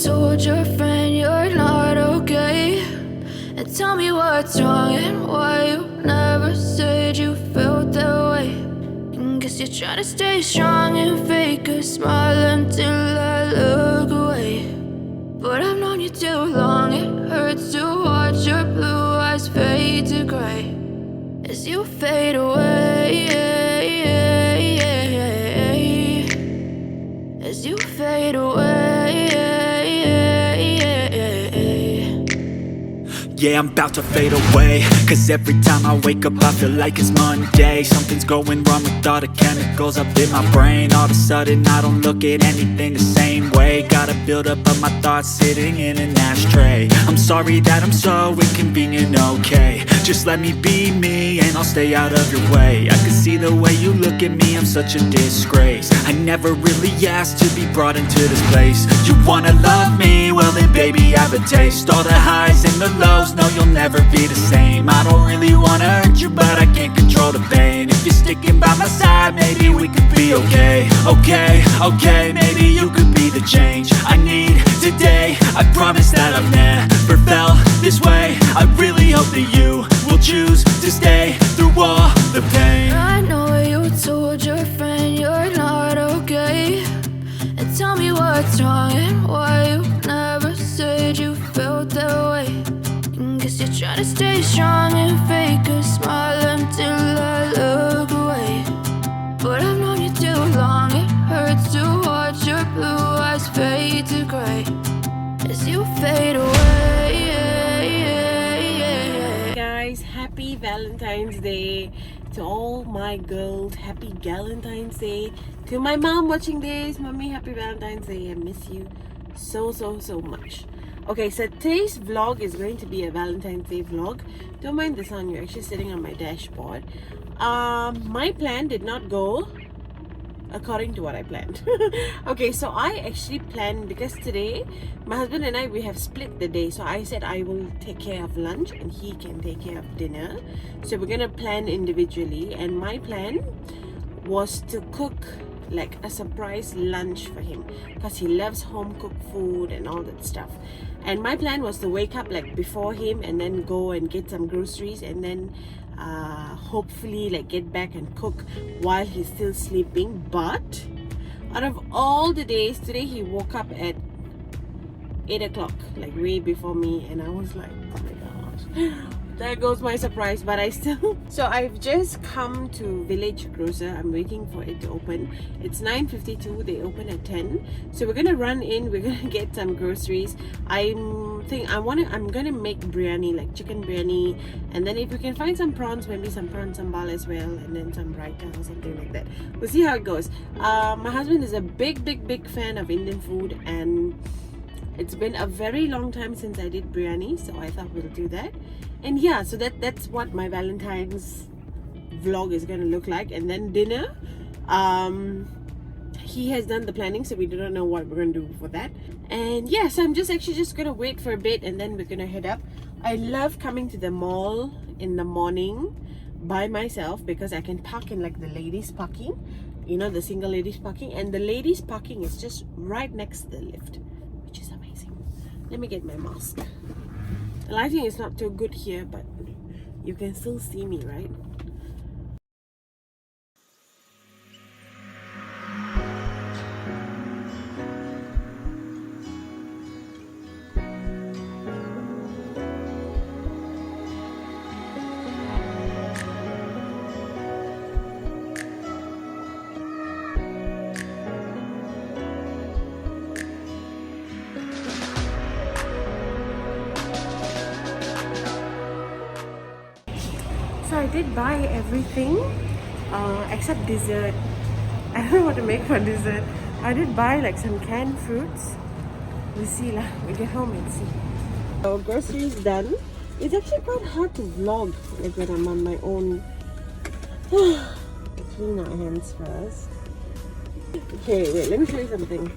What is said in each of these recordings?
told your friend you're not okay, and tell me what's wrong and why you never said you felt that way. And guess you're trying to stay strong and fake a smile until I look away. But I've known you too long, it hurts to watch your blue eyes fade to gray as you fade away, as you fade away. Yeah, I'm about to fade away, cause every time I wake up I feel like it's Monday. Something's going wrong with all the chemicals up in my brain. All of a sudden I don't look at anything the same way. Gotta build up of my thoughts sitting in an ashtray. I'm sorry that I'm so inconvenient, okay. Just let me be me and I'll stay out of your way. I can see the way you look at me, I'm such a disgrace. I never really asked to be brought into this place. You wanna love me? Well then baby have a taste. All the highs and the lows, no you'll never be the same. I don't really wanna hurt you but I can't control the pain. If you're sticking by my side maybe we could be okay. Okay, maybe you could be the change I need today. I promise that I've never felt this way. I really hope that you will choose to stay through all the pain. I know you told your friend you're not okay, and tell me what's wrong and why you never said you felt that way. And guess you're trying to stay strong and fake a smile until I look away. But I've known you too long, it hurts to watch your blue eyes fade to gray as you fade away. Guys, happy Valentine's Day to all my girls. Happy Valentine's Day to my mom watching this. Mommy, happy Valentine's Day. I miss you so much. Okay, so today's vlog is going to be a Valentine's Day vlog. Don't mind the sun, you're actually sitting on my dashboard. My plan did not go according to what I planned. Okay, so I actually planned, because today my husband and I, we have split the day. So I said I will take care of lunch and he can take care of dinner. So we're gonna plan individually, and my plan was to cook like a surprise lunch for him because he loves home cooked food and all that stuff. And my plan was to wake up like before him and then go and get some groceries and then hopefully like get back and cook while he's still sleeping. But out of all the days, today he woke up at 8 o'clock, like way before me, and I was like, oh my gosh, there goes my surprise. But I still so I've just come to Village Grocer. I'm waiting for it to open. It's 9:52. They open at 10, so we're gonna run in, we're gonna get some groceries. I'm gonna make biryani, like chicken biryani, and then if we can find some prawns, maybe some prawn sambal as well, and then some raita or something like that. We'll see how it goes. My husband is a big fan of Indian food, and it's been a very long time since I did biryani, so I thought we'll do that. And yeah, so that's what my Valentine's vlog is gonna look like. And then dinner, he has done the planning, so we don't know what we're gonna do for that. And yeah, so I'm just gonna wait for a bit and then we're gonna head up. I love coming to the mall in the morning by myself because I can park in like the ladies parking, you know, the single ladies parking, and the ladies parking is just right next to the lift, which is amazing. Let me get my mask. The lighting is not too good here, but you can still see me, right? So I did buy everything except dessert. I don't know what to make for dessert. I did buy like some canned fruits. We'll see lah. We'll get home and see. So groceries done. It's actually quite hard to vlog like when I'm on my own. Let's clean our hands first. Okay, wait, let me show you something.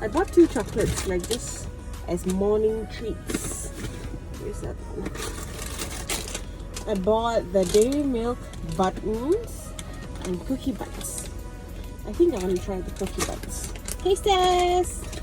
I bought 2 chocolates like this as morning treats. Here's that one. I bought the dairy milk buttons and cookie bites. I think I want to try the cookie bites. Taste test!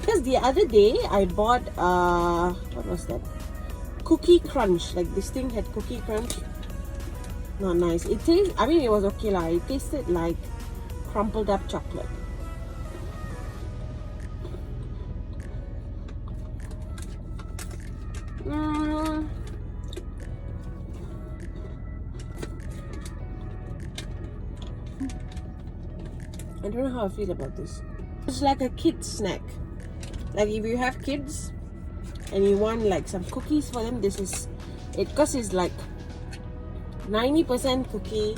Because the other day I bought what was that? Cookie crunch. Like this thing had cookie crunch. Not nice. It tastes, I mean, it was okay lah. It tasted like crumpled up chocolate. I don't know how I feel about this. It's like a kid snack. Like if you have kids and you want like some cookies for them, this is it, because it's like 90% cookie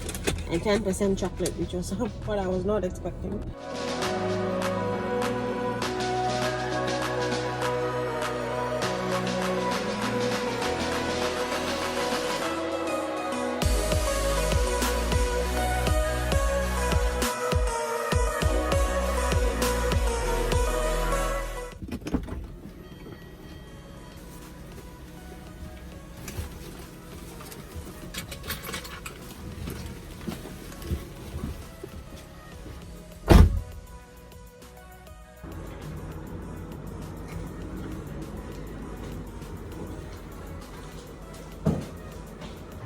and 10% chocolate, which was what I was not expecting.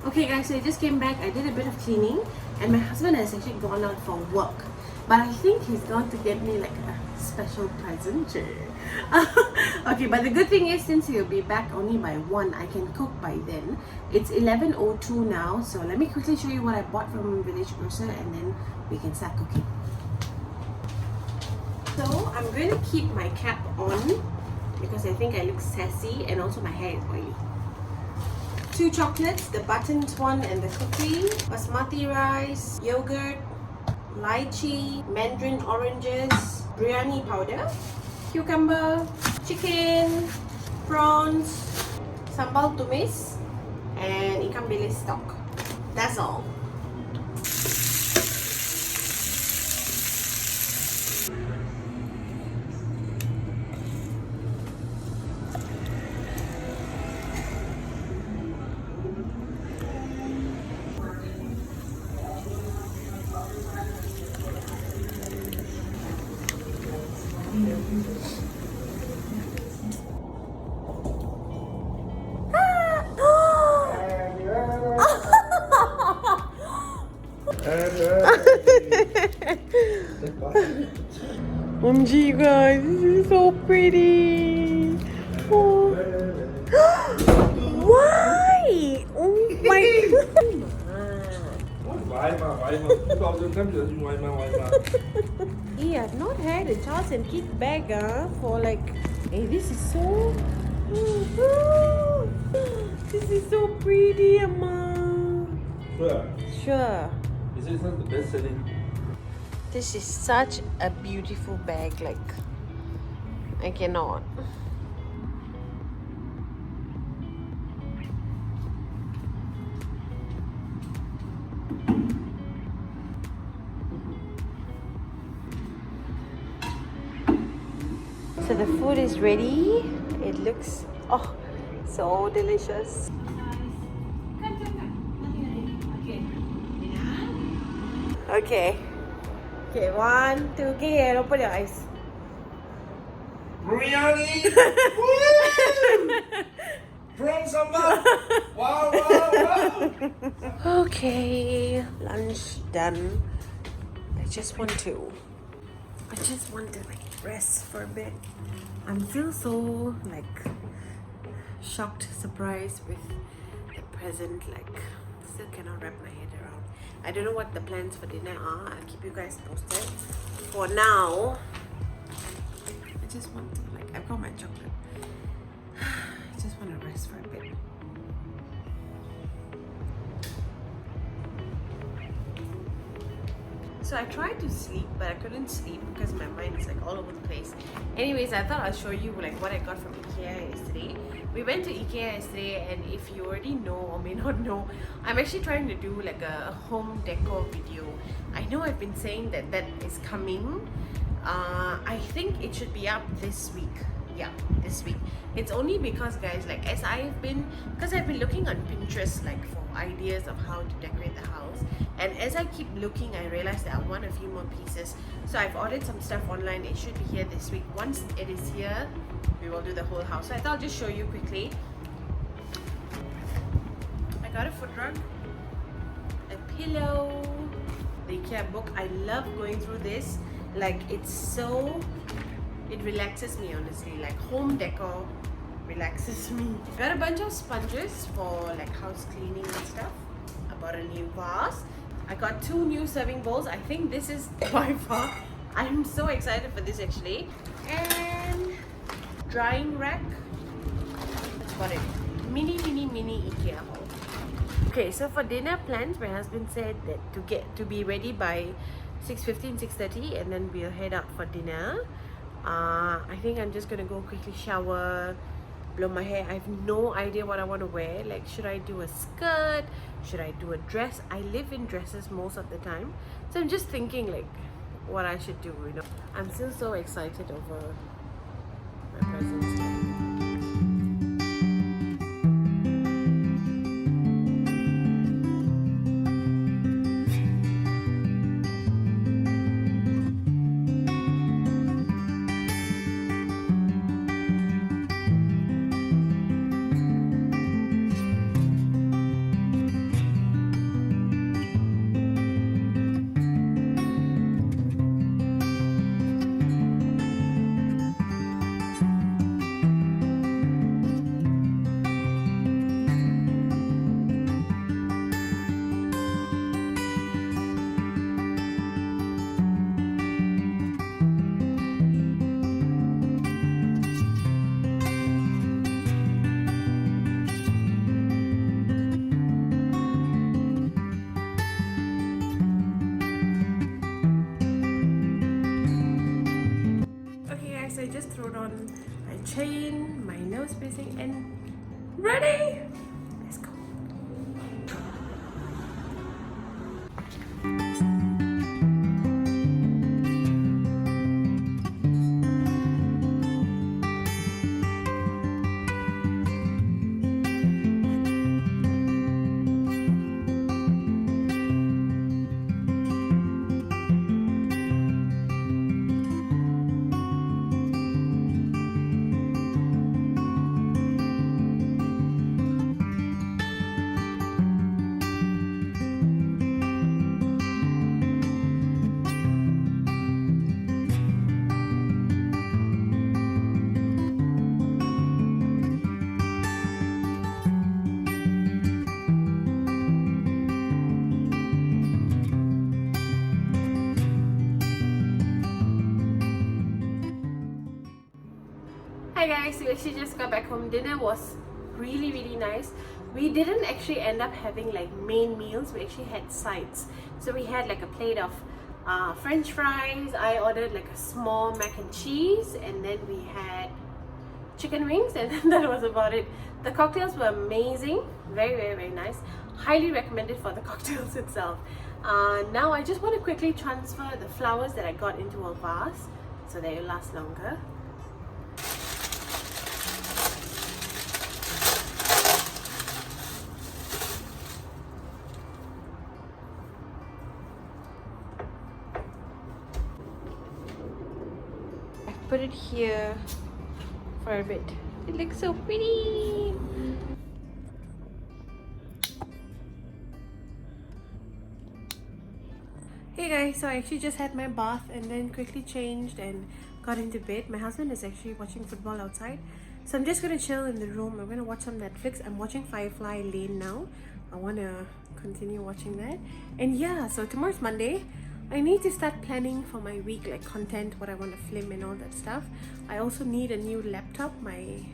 Okay guys, so I just came back. I did a bit of cleaning and my husband has actually gone out for work. But I think he's going to get me like a special present. Okay, but the good thing is since he'll be back only by 1, I can cook by then. It's 11:02 now, so let me quickly show you what I bought from Village Grocer and then we can start cooking. So I'm going to keep my cap on because I think I look sassy and also my hair is oily. 2 chocolates, the buttons one and the cookie, basmati rice, yogurt, lychee, mandarin oranges, biryani powder, cucumber, chicken, prawns, sambal tumis, and ikan bilis stock. That's all. OMG guys, this is so pretty. Oh. Why? Oh my Yeah, I've not had a Charles and Keith bag for like, hey, this is so this is so pretty, Amma. Sure. Sure. Is it not the best selling? This is such a beautiful bag, like I cannot. So the food is ready. It looks so delicious. Okay. Okay, 1, 2, okay, and open your eyes. Biryani! From Sambal! Wow, wow, wow! Okay, lunch done. I just want to like rest for a bit. I'm still so like shocked, surprised with the present. Like still cannot wrap my head around. I don't know what the plans for dinner are. I'll keep you guys posted. For now, I just want to I've got my chocolate. I just want to rest for a bit. So I tried to sleep, but I couldn't sleep because my mind is like all over the place. Anyways, I thought I'll show you like what I got from IKEA yesterday. We went to IKEA yesterday, and if you already know or may not know, I'm actually trying to do like a home decor video. I know I've been saying that is coming. I think it should be up this week. yeah, this week. It's only because, guys, like as I've been looking on Pinterest like for ideas of how to decorate the house, and as I keep looking I realized that I want a few more pieces, so I've ordered some stuff online. It should be here this week. Once it is here, we will do the whole house. So I thought I'll just show you quickly. I got a foot rug, a pillow, the IKEA book. I love going through this, like it relaxes me, honestly. Like home decor relaxes me. Got a bunch of sponges for like house cleaning and stuff. I bought a new vase. I got 2 new serving bowls. I think this is by far, I'm so excited for this actually. And drying rack. That's about it. Mini IKEA haul. Okay, so for dinner plans, my husband said that to be ready by 6:15, 6:30, and then we'll head out for dinner. I think I'm just gonna go quickly shower, blow my hair. I have no idea what I want to wear. Like, should I do a skirt? Should I do a dress? I live in dresses most of the time, so I'm just thinking like what I should do, you know. I'm still so excited over my presents. I just thrown on my chain, my nose piercing, and ready! Let's go. Hi guys, we actually just got back home. Dinner was really nice. We didn't actually end up having like main meals, we actually had sides. So we had like a plate of French fries. I ordered like a small mac and cheese, and then we had chicken wings, and that was about it. The cocktails were amazing, very nice. Highly recommended for the cocktails itself. Now I just want to quickly transfer the flowers that I got into a vase so they will last longer. Put it here for a bit. It looks so pretty. Hey guys, so I actually just had my bath and then quickly changed and got into bed. My husband is actually watching football outside, so I'm just gonna chill in the room. I'm gonna watch some Netflix. I'm watching Firefly Lane now. I wanna continue watching that. And yeah, so tomorrow's Monday. I need to start planning for my week, like content, what I want to film and all that stuff. I also need a new laptop. My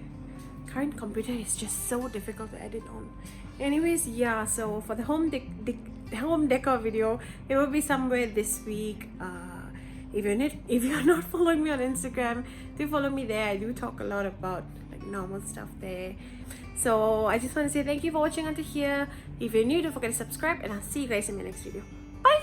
current computer is just so difficult to edit on. Anyways, yeah, so for the home decor video, it will be somewhere this week. If you're not following me on Instagram, do follow me there. I do talk a lot about like normal stuff there. So I just want to say thank you for watching until here. If you're new, don't forget to subscribe, and I'll see you guys in my next video. Bye.